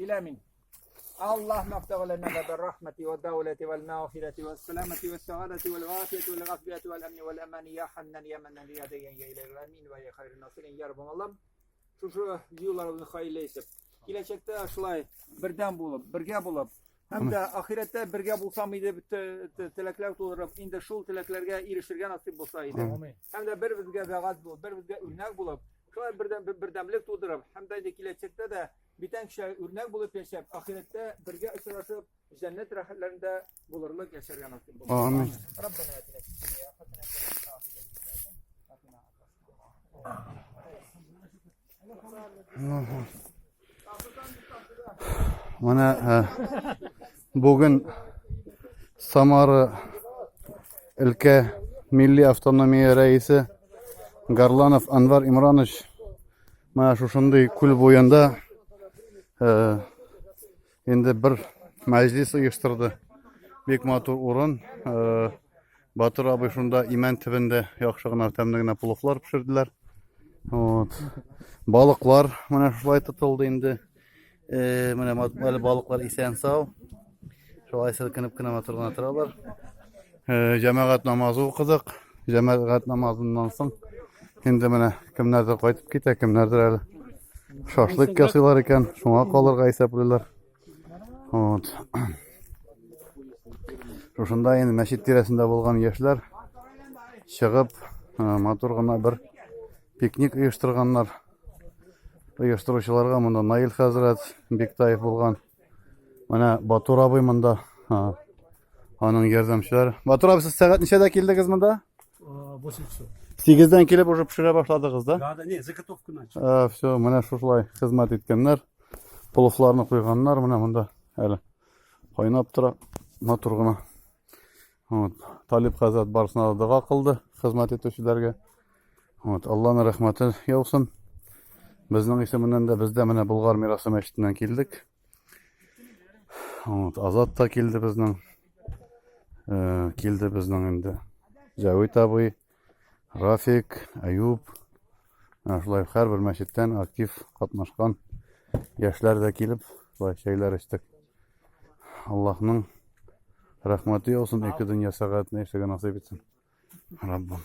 İlamin. Allah maftağı lana bil rahmeti ve devleti vel mağfireti ve selameti ve saadeti vel afiyeti vel gafiyeti vel emni vel emani ya hannan ya mennen ya deyen ya ilahi amin ve ya hayrın nasirin ya Rabbim Allah'ım. Şu yıllarını hayırlı etsin. Gelecekte aşılay birden bulup, birge bulup, hem de ahirette birge bulsam idi tilekler tuturup, indi şul tileklerge erişirge nasip bulsaydı. Hem de bir bizge vegat bulup, bir bizge örnek bulup, şöyle birdemlik tuturup, hem de gelecekte de biten kişi örnek bulup yaşayıp, ahirette birge ısırasıp, cennet rahatlarında bulurluk yaşarge nasip bulsaydı. Amin. Rabbena etine dünya Mana bugün Samara ülke Milli Avtonomiya Reisi Garlanov Anvar İmranoviç mana şuşunday kul boyunda endi bir majlis uyushtirdi. Bek motor o'rin. Batur abi şunda iman tibinde yaxshigina tamligina puluklar pishirdilar. Balıklar mana shulay tutildi endi. Mana balıklar esen sağ. Şulay silkinib-kinib o'tirganlar. Jamoat namozi o'qidik. Jamoat namozidan so'ng endi mana kimlardir qaytib ketadi, kimlardir hali shoshlik yasaylar ekan, shunga qolirga hisoblaylar. Şunda endi masjid terasida bo'lgan yoshlar chiqib, motorgina bir piknik uyushtirganlar. Uyushtiruvchilarga munda Nail Hazrat Bektayev bo'lgan. Mana Batur abi munda, onun yordamchilari. Batur abi siz soat nechada keldingiz munda? 8'den kelib уже pishira boshladingiz da? Да, не, заготовку начал. Всё, mana shulay xizmat etganlar, puluflarni qo'yganlar, mana bunda hali qaynab turib motorgina. Talib Hazrat barsına dua qildi xizmat etuvchilarga. Allohning rahmati yog'sin. Bizning isimidan da bizda mana Bulg'ar Mirosi masjididan keldik. Azat da keldi bizning. Keldi bizning endi Javit abi, Rafik, Ayub. Shulay har bir masjiddan aktiv qatnashgan yoshlar da kelib, shulay şeyler ichdik. Allohning rahmati olsun, iki dünya saatini yaşayan nasip etsin. Rabbim.